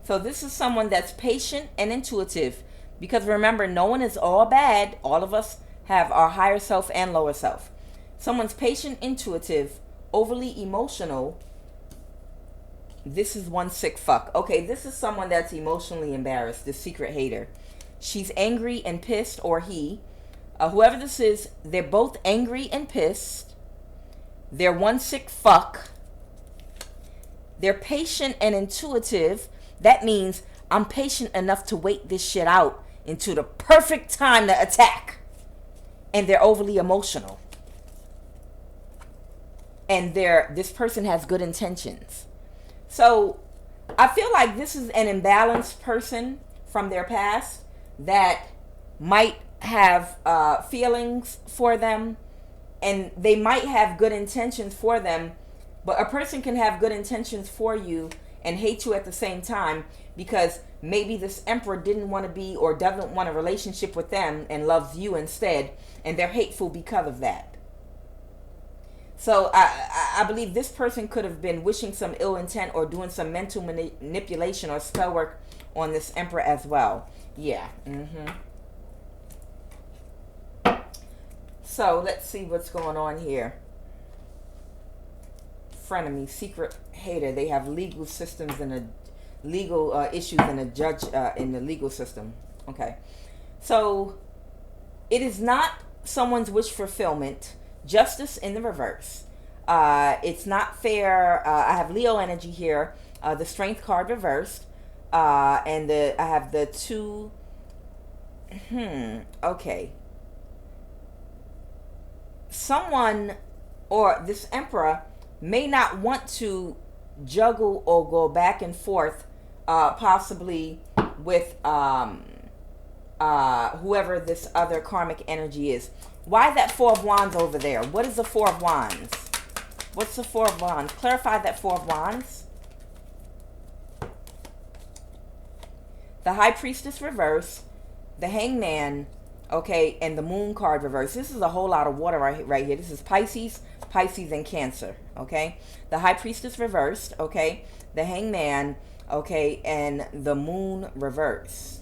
So this is someone that's patient and intuitive, because remember, no one is all bad. All of us have our higher self and lower self. Someone's patient, intuitive, overly emotional. This is one sick fuck. Okay, this is someone that's emotionally embarrassed, the secret hater. She's angry and pissed, or he. Whoever this is, they're both angry and pissed. They're one sick fuck. They're patient and intuitive. That means I'm patient enough to wait this shit out into the perfect time to attack. And they're overly emotional. And this person has good intentions. So I feel like this is an imbalanced person from their past that might have feelings for them, and they might have good intentions for them, but a person can have good intentions for you and hate you at the same time, because maybe this emperor didn't want to be or doesn't want a relationship with them and loves you instead, and they're hateful because of that. So I believe this person could have been wishing some ill intent or doing some mental manipulation or spell work on this emperor as well. Yeah. So let's see what's going on here. Frenemy, secret hater. They have legal systems and a legal issues and a judge in the legal system. Okay. So it is not someone's wish fulfillment. Justice in the reverse. It's not fair. I have Leo energy here. The Strength card reversed. And I have the two. Okay. Someone or this emperor may not want to juggle or go back and forth, possibly with whoever this other karmic energy is. Why that Four of Wands over there? What is the Four of Wands? What's the Four of Wands? Clarify that Four of Wands. The High Priestess reverse, the Hangman, okay, and the Moon card reverse. This is a whole lot of water right here. This is Pisces, and Cancer, okay? The High Priestess reversed, okay? The Hangman, okay, and the Moon reverse.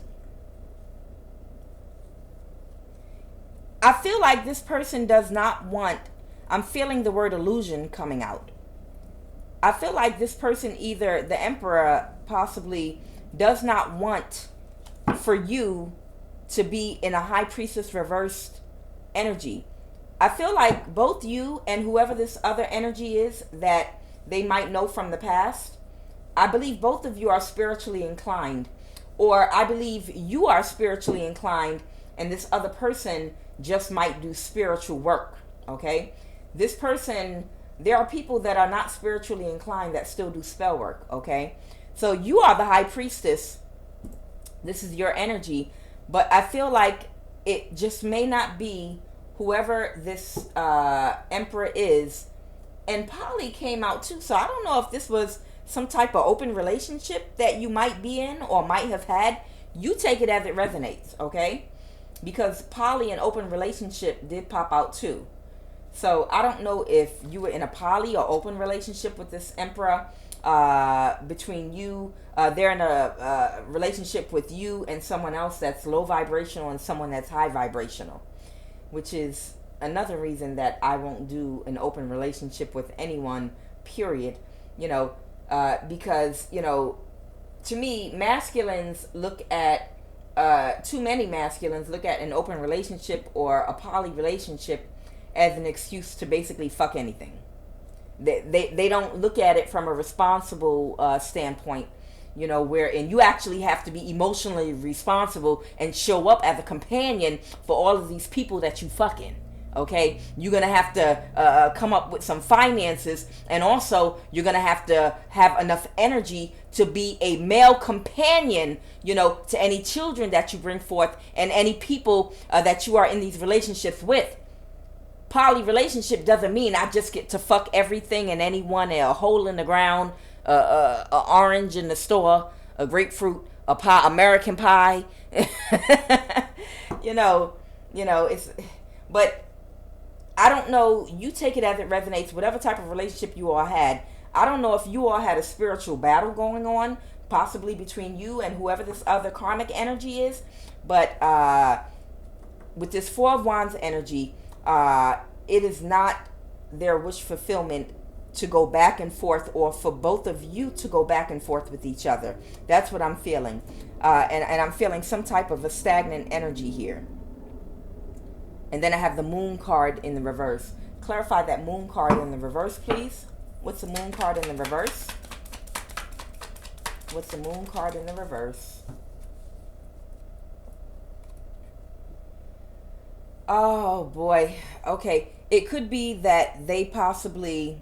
I feel like this person does not want, I'm feeling the word illusion coming out. I feel like this person, either the Emperor possibly does not want for you to be in a High Priestess reversed energy. I feel like both you and whoever this other energy is that they might know from the past, I believe both of you are spiritually inclined. Or I believe you are spiritually inclined and this other person just might do spiritual work, okay? This person, there are people that are not spiritually inclined that still do spell work, okay? So you are the High Priestess. This is your energy. But I feel like it just may not be whoever this emperor is. And Polly came out too. So I don't know if this was some type of open relationship that you might be in or might have had. You take it as it resonates, okay? Because poly and open relationship did pop out too. So I don't know if you were in a poly or open relationship with this emperor. Between you, they're in a relationship with you and someone else that's low vibrational and someone that's high vibrational, which is another reason that I won't do an open relationship with anyone, period. You know, because, you know, to me, masculines look at too many masculines look at an open relationship or a poly relationship as an excuse to basically fuck anything. They don't look at it from a responsible standpoint, you know, wherein you actually have to be emotionally responsible and show up as a companion for all of these people that you fucking. Okay, you're gonna have to come up with some finances, and also you're gonna have to have enough energy to be a male companion, you know, to any children that you bring forth and any people that you are in these relationships with. Poly relationship doesn't mean I just get to fuck everything and anyone, a hole in the ground, a orange in the store, a grapefruit, a pie, American you know, it's, but I don't know, you take it as it resonates, whatever type of relationship you all had. I don't know if you all had a spiritual battle going on, possibly between you and whoever this other karmic energy is. But with this Four of Wands energy, it is not their wish fulfillment to go back and forth, or for both of you to go back and forth with each other. That's what I'm feeling. And I'm feeling some type of a stagnant energy here. And then I have the Moon card in the reverse. Clarify that Moon card in the reverse, please. What's the Moon card in the reverse? What's the Moon card in the reverse? Oh, boy. Okay. It could be that they possibly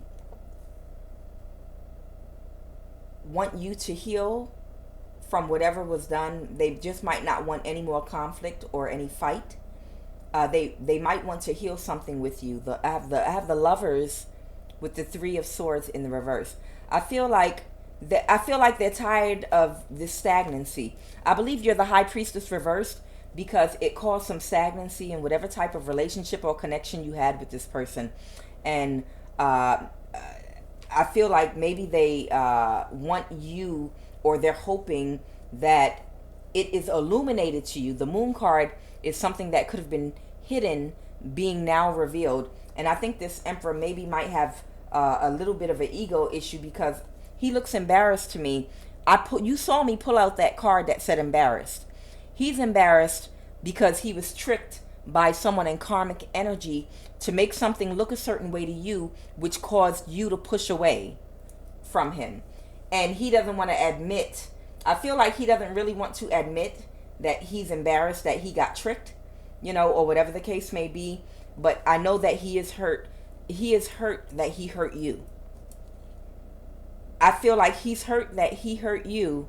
want you to heal from whatever was done. They just might not want any more conflict or any fight. They might want to heal something with you. I have the Lovers with the Three of Swords in the reverse. I feel like they're tired of this stagnancy. I believe you're the High Priestess reversed, because it caused some stagnancy in whatever type of relationship or connection you had with this person. And I feel like maybe they want you, or they're hoping that it is illuminated to you. The Moon card is something that could have been hidden being now revealed. And I think this Emperor maybe might have a little bit of an ego issue, because he looks embarrassed to me. You saw me pull out that card that said embarrassed. He's embarrassed because he was tricked by someone in karmic energy to make something look a certain way to you, which caused you to push away from him. And he doesn't want to admit, I feel like he doesn't really want to admit that he's embarrassed that he got tricked, or whatever the case may be. But I know that he is hurt. He is hurt that he hurt you. I feel like he's hurt that he hurt you,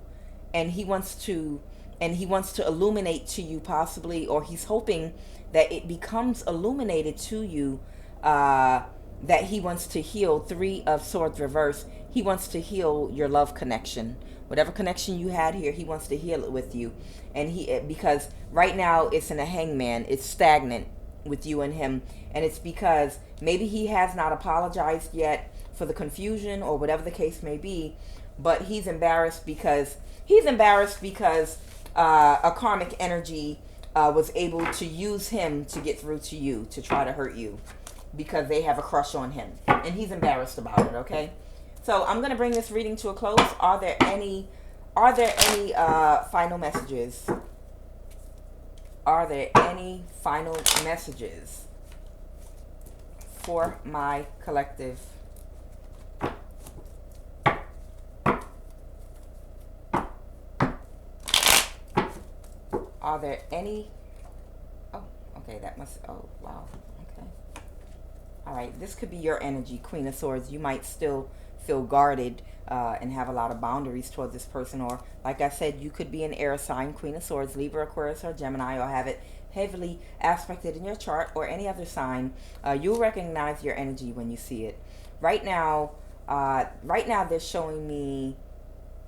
and he wants to illuminate to you, possibly, or he's hoping that it becomes illuminated to you, that he wants to heal. Three of Swords reverse. He wants to heal your love connection. Whatever connection you had here, he wants to heal it with you. And because right now it's in a hangman. It's stagnant with you and him. And it's because maybe he has not apologized yet for the confusion, or whatever the case may be. But he's embarrassed because a karmic energy was able to use him to get through to you, to try to hurt you, because they have a crush on him, and he's embarrassed about it. Okay, so I'm gonna bring this reading to a close. Are there any final messages? Are there any final messages for my collective? Are there any? Oh, okay, that must, oh, wow, okay. All right, this could be your energy, Queen of Swords. You might still feel guarded and have a lot of boundaries toward this person. Or, like I said, you could be an air sign, Queen of Swords, Libra, Aquarius, or Gemini, or have it heavily aspected in your chart, or any other sign. You'll recognize your energy when you see it. Right now, they're showing me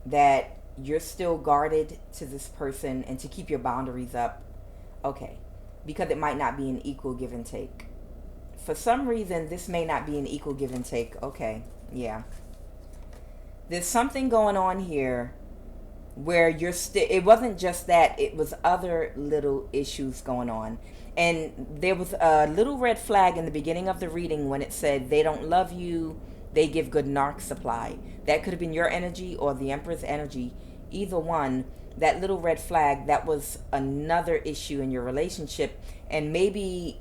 that you're still guarded to this person, and to keep your boundaries up. Okay, because it might not be an equal give and take. For some reason, this may not be an equal give and take. Okay, yeah. There's something going on here where you're still, it wasn't just that, it was other little issues going on. And there was a little red flag in the beginning of the reading when it said they don't love you, they give good narc supply. That could have been your energy or the Emperor's energy. Either one, that little red flag, that was another issue in your relationship. And maybe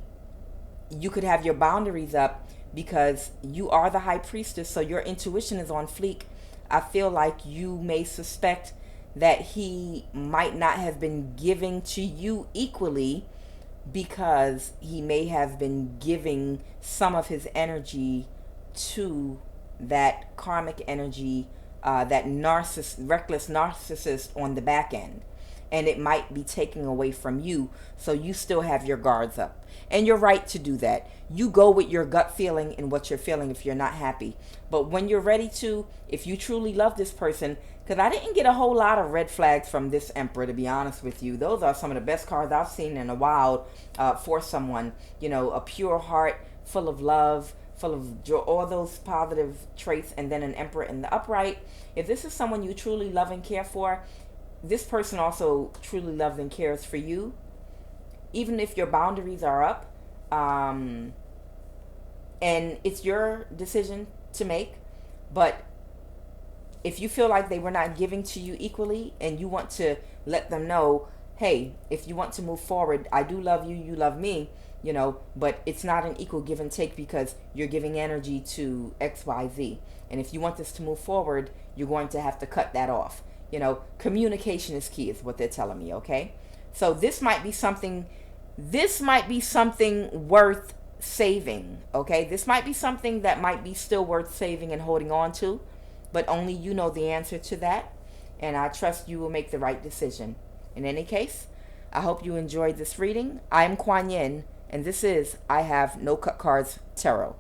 you could have your boundaries up because you are the High Priestess, so your intuition is on fleek. I feel like you may suspect that he might not have been giving to you equally, because he may have been giving some of his energy to that karmic energy, that reckless narcissist on the back end. and it might be taking away from you, so you still have your guards up. And you're right to do that. You go with your gut feeling and what you're feeling if you're not happy. But when you're ready to, if you truly love this person, because I didn't get a whole lot of red flags from this Emperor, to be honest with you. Those are some of the best cards I've seen in a while for someone. You know, a pure heart, full of love, full of joy, all those positive traits, and then an Emperor in the upright. If this is someone you truly love and care for, this person also truly loves and cares for you. Even if your boundaries are up, and it's your decision to make, but if you feel like they were not giving to you equally and you want to let them know, hey, if you want to move forward, I do love you, you love me, you know, but it's not an equal give and take because you're giving energy to XYZ. And if you want this to move forward, you're going to have to cut that off. You know, communication is key is what they're telling me, okay? So this might be something worth saving, okay? This might be something that might be still worth saving and holding on to, but only you know the answer to that, and I trust you will make the right decision. In any case, I hope you enjoyed this reading. I'm Kuan Yin, and this is I Have No Cut Cards Tarot.